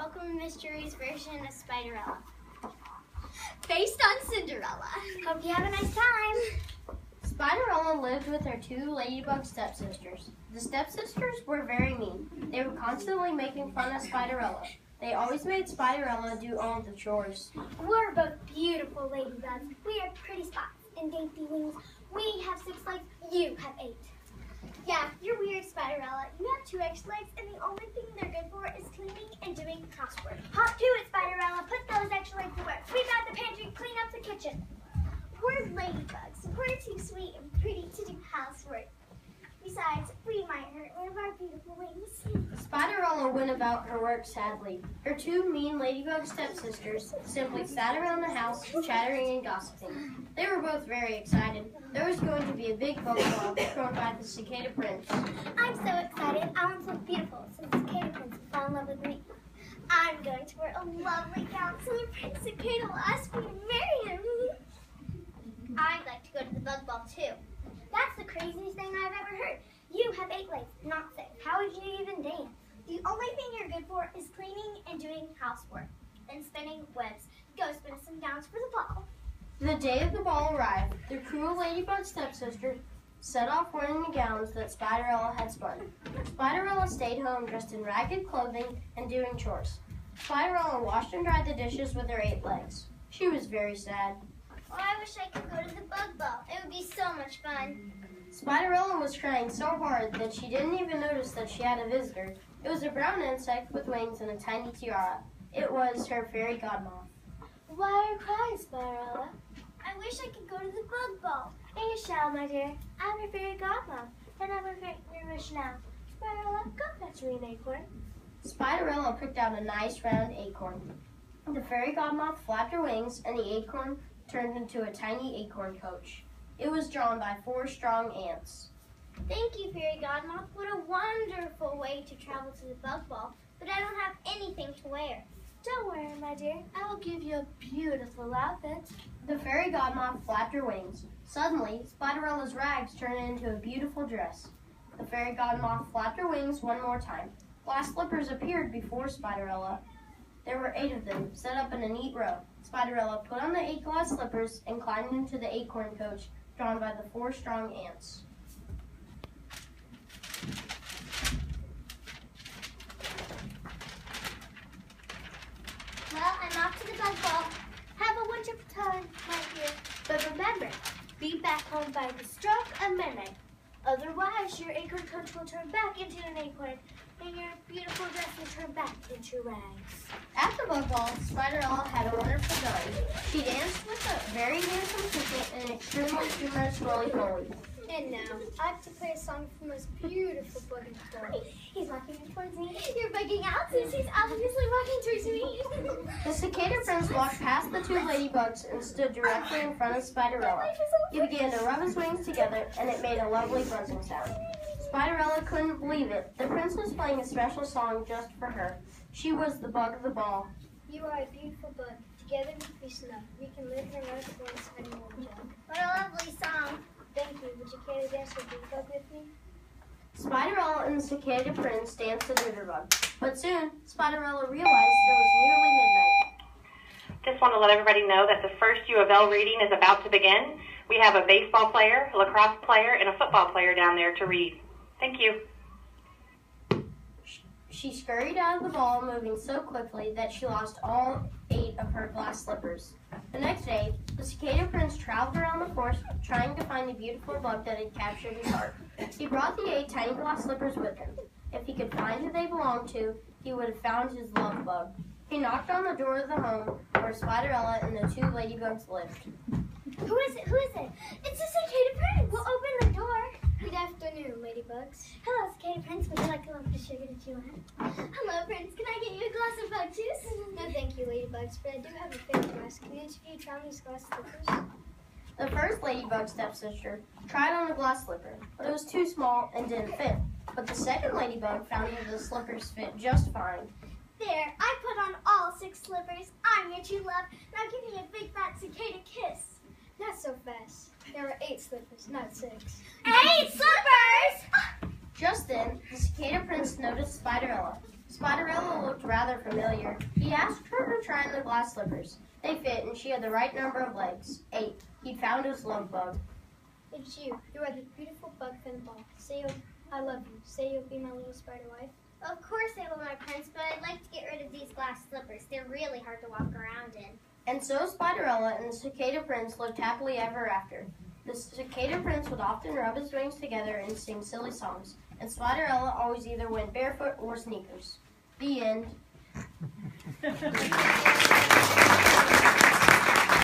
Welcome to Mr. Reese's version of Spiderella. Based on Cinderella. Hope you have a nice time. Spiderella lived with her two ladybug stepsisters. The stepsisters were very mean. They were constantly making fun of Spiderella. They always made Spiderella do all of the chores. We're both beautiful ladybugs. We have pretty spots and dainty wings. We have 6 legs. You have 8. Yeah, you're weird, Spiderella. You have 2 extra legs, and the only thing they're good for is cleaning and doing housework. Hop to it, Spiderella. Put those extra legs to work. Sweep out the pantry, clean up the kitchen. We're ladybugs. We're too sweet and pretty to do housework. Besides, we might hurt one of our beautiful wings. Spiderella went about her work sadly. Her 2 mean ladybug stepsisters simply sat around the house, chattering and gossiping. They were both very excited. There was going to be a big bug ball thrown by the cicada prince. I'm so excited. I want to look beautiful since the cicada prince will fall in love with me. I'm going to wear a lovely gown so the Prince Cicada will ask me to marry him. I'd like to go to the bug ball too. That's the craziest thing I've ever heard. You have 8 legs, not 6. How would you even dance? The only thing you're good for is cleaning and doing housework and spinning webs. Go spin some gowns for the ball. The day of the ball arrived. The cruel ladybug stepsister set off wearing the gowns that Spiderella had spun. Spiderella stayed home dressed in ragged clothing and doing chores. Spiderella washed and dried the dishes with her 8 legs. She was very sad. Oh, I wish I could go to the bug ball. It would be so much fun. Spiderella was crying so hard that she didn't even notice that she had a visitor. It was a brown insect with wings and a tiny tiara. It was her fairy godmom. Why are you crying, Spiderella? I wish I could go to the bug ball. And you shall, my dear. I'm your fairy godmom, and I will grant your wish now. Spiderella, go fetch me an acorn. Spiderella picked out a nice round acorn. The fairy godmom flapped her wings, and the acorn turned into a tiny acorn coach. It was drawn by 4 strong ants. Thank you, fairy godmom. What a wonderful way to travel to the bug ball, but I don't have anything to wear. Don't worry, my dear. I will give you a beautiful outfit. The fairy godmom flapped her wings. Suddenly, Spiderella's rags turned into a beautiful dress. The fairy godmom flapped her wings one more time. Glass slippers appeared before Spiderella. There were 8 of them, set up in a neat row. Spiderella put on the 8 glass slippers and climbed into the acorn coach, drawn by the 4 strong ants. Well, I'm off to the bug ball. Have a wonderful time, my dear. But remember, be back home by the stroke of midnight. Otherwise, your acorn coach will turn back into an acorn, and your beautiful dress will turn back into rags. At the bug ball, Spiderella had a wonderful time. She danced with a very handsome cricket and an extremely humorous roly-poly. And now, I have to play a song from this beautiful bug in the forest. He's walking towards me. You're bugging out since he's obviously walking towards me. The cicada prince walked past the 2 ladybugs and stood directly in front of Spiderella. He began to rub his wings together, and it made a lovely buzzing sound. Spiderella couldn't believe it. The prince was playing a special song just for her. She was the bug of the ball. You are a beautiful bug. Together we snug. We can live in our forest and jug. What a lovely song. Thank you. Would you care to dance with the bug with me? Spiderella and the cicada prince danced the jitterbug. But soon, Spiderella realized it was nearly midnight. Just want to let everybody know that the first U of L reading is about to begin. We have a baseball player, a lacrosse player, and a football player down there to read. Thank you. She scurried out of the ball, moving so quickly that she lost all 8 of her glass slippers. The next day, the cicada prince traveled around the forest trying to find the beautiful bug that had captured his heart. He brought the 8 tiny glass slippers with him. If he could find who they belonged to, he would have found his love bug. He knocked on the door of the home where Spiderella and the 2 ladybugs lived. Who is it? Who is it? It's the cicada prince. We'll open the door. Good afternoon, ladybugs. Hello, cicada prince. Would you like a lump of sugar to chew on? Hello, prince. Can I get you a glass of bug juice? No, thank you, ladybugs. But I do have a favor to ask. Can each of you try these glass slippers? The first ladybug stepsister tried on a glass slipper, but it was too small and didn't fit. But the second ladybug found that the slippers fit just fine. There, I put on all 6 slippers. I'm your true love. Now give me a big fat cicada kiss. Not so fast. There were 8 slippers, not 6. 8 slippers! Just then, the cicada prince noticed Spiderella. Spiderella looked rather familiar. He asked her to try on the glass slippers. They fit, and she had the right number of legs, 8. He'd found his love bug. It's you. You are the beautiful bug from the ball. Say I love you. Say you'll be my little spider wife. Of course I will, my prince, but I'd like to get rid of these glass slippers. They're really hard to walk around in. And so Spiderella and the cicada prince lived happily ever after. The cicada prince would often rub his wings together and sing silly songs, and Spiderella always either went barefoot or sneakers. The end.